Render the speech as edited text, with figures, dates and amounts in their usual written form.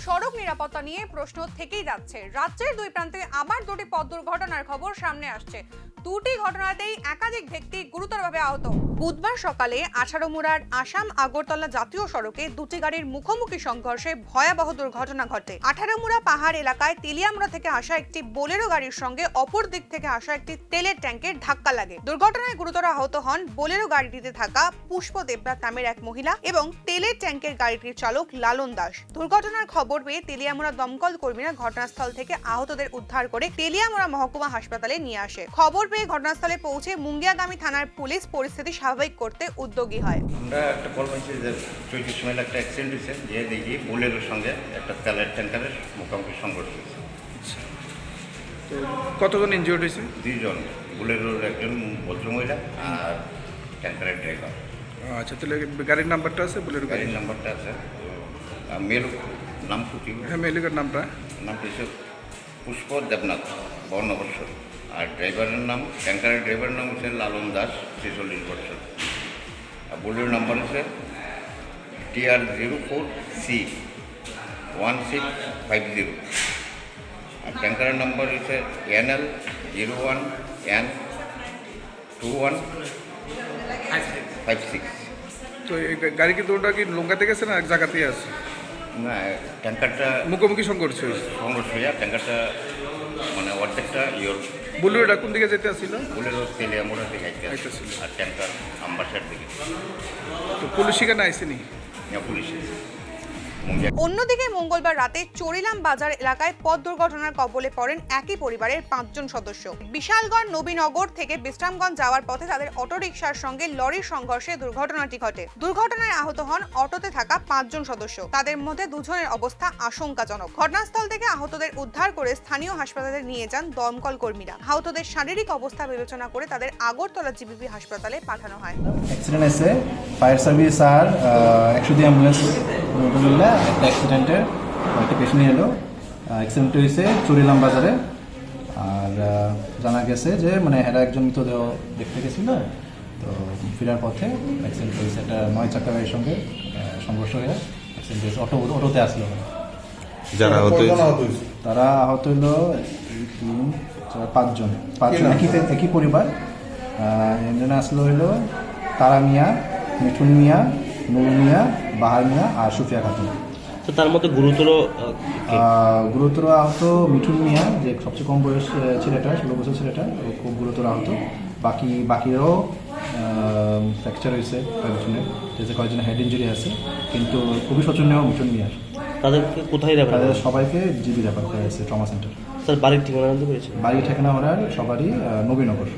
সড়ক নিরাপত্তা নিয়ে প্রশ্ন থেকেই যাচ্ছে। রাজ্যের দুই প্রান্তে আবার দুটি পথ দুর্ঘটনার খবর সামনে আসছে। দুটি ঘটনাতেই একাধিক ব্যক্তি গুরুতরভাবে আহত। বুধবার সকালে আঠারোমুড়ার আসাম আগরতলা জাতীয় সড়কে দুটি গাড়ির মুখোমুখি সংঘর্ষে ভয়াবহ দুর্ঘটনা ঘটে। আঠারোমুড়া পাহাড় এলাকায় তেলিয়ামুড়া থেকে আসা একটি বোলেরো গাড়ির সঙ্গে অপর দিক থেকে আসা একটি তেলের ট্যাঙ্কের ধাক্কা লাগে। দুর্ঘটনায় গুরুতর আহত হন বোলেরো গাড়িটিতে থাকা পুষ্প দেবনাথ নামের এক মহিলা এবং তেলের ট্যাঙ্কের গাড়িটির চালক লালন দাস। দুর্ঘটনার খবর পেয়ে তেলিয়ামুড়া দমকল কর্মীরা ঘটনাস্থল থেকে আহতদের উদ্ধার করে তেলিয়ামুড়া মহকুমা হাসপাতালে নিয়ে আসে। খবর পেয়ে ঘটনাস্থলে পৌঁছে মুঙ্গিয়াগামী থানার পুলিশ পরিস্থিতি স্বাভাবিক করতে উদ্যোগী হয়। আমরা একটা কল পাইছি যে 24 সময় একটা অ্যাক্সিডেন্ট হয়েছে, যে দেখি বোলেরোর সঙ্গে একটা তেলের ট্যাঙ্কারের মুখোমুখি সংঘর্ষ হয়েছে। তো কতজন ইনজিওর্ড হয়েছে? দুইজন, বোলেরোর একজন ভদ্রমহিলা আর ট্যাঙ্কারের ড্রাইভার। আচ্ছা, তাহলে গাড়ির নাম্বারটা আছে? বোলেরো গাড়ির নাম্বারটা আছে, মেল নাম কুটি, হ্যাঁ, মেলিকার নামটা হচ্ছে পুষ্প দেবনাথ, 52 বছর। আর ড্রাইভারের নাম, ট্যাঙ্কারের ড্রাইভারের নাম হচ্ছে লালন দাস, 46 বছর। আর বোলেরোর নাম্বার হচ্ছে TR04C1650। আর ট্যাঙ্কারের নাম্বার হচ্ছে NL01N2156। তো এই গাড়ি কি দুটোটা কি লঙ্কাতে গেছে না এক জায়গাতেই আছে? না, ট্যাঙ্কারটা মুখোমুখি সংঘর্ষ হয়েছে। সংঘর্ষ হয়ে ট্যাঙ্কারটা মানে অর্ধেকটা বোলেরোটা কোন দিকে যেতে আসছিল? বোলেরো তেলিয়ামুড়া থেকে আইতেছিল। আর ট্যাঙ্কার আম্বাসার দিকে। তো পুলিশ সেখানে আইসেনি? পুলিশ। অন্যদিকে মঙ্গলবার রাতে চরিলাম বাজার এলাকায় পথ দুর্ঘটনার কবলে পড়েন একই পরিবারের 5 জন সদস্য। বিশালগড় নবীনগর থেকে বিশ্রামগঞ্জ যাওয়ার পথে তাদের অটোরিকশার সঙ্গে লরির সংঘর্ষে দুর্ঘটনাটি ঘটে। দুর্ঘটনায় আহত হন অটোতে থাকা 5 জন সদস্য। তাদের মধ্যে 2 জনের অবস্থা আশঙ্কাজনক। ঘটনাস্থল থেকে আহতদের উদ্ধার করে স্থানীয় হাসপাতালে নিয়ে যান দমকল কর্মীরা। আহতদের শারীরিক অবস্থা বিবেচনা করে তাদের আগরতলা জিবিপি হাসপাতালে পাঠানো হয়। অ্যাক্সিডেন্ট আছে, ফায়ার সার্ভিস আর 102 অ্যাম্বুলেন্স মিলে একটা অ্যাক্সিডেন্টের একটা পেশেন্ট এলো। অ্যাক্সিডেন্ট হয়েছে চরিলাম বাজারে। আর জানা গেছে যে মানে এরা একজন মৃতদেহ দেখতে গেছিল, তো ফেরার পথে অ্যাক্সিডেন্ট হয়েছে। একটা 9 চাকা গাড়ির সঙ্গে সংঘর্ষ হয়ে অ্যাক্সিডেন্ট হয়েছে। অটোতে আসলো। যারা আহত তারা আহত হইলো 5 জন একই পরিবার। এখানে আসলো হইলো তারা মিয়া, মিঠুন মিয়া, নুর মিয়া, বাহার মিয়া আর সুফিয়া খাতুন। তো তার মধ্যে গুরুতর আহত মিঠুন মিয়া, যে সবচেয়ে কম বয়স ছেলেটা, 16 বছর ছেলেটা, ও খুব গুরুতর আহত। বাকিরাও ফ্র্যাকচার হয়েছে কয়েকজনের, যে কয়েকজনের হেড ইঞ্জুরি আছে, কিন্তু খুবই শোচনীয় মিঠুন মিয়ার। তাদেরকে কোথায় রেফার? তাদের সবাইকে জিবি রেফার করা হয়েছে ট্রমা সেন্টার। স্যার, বাড়ির ঠিকানা জানতে পেরেছেন? বাড়ির ঠিকানা ওরা সবারই নবীনগর।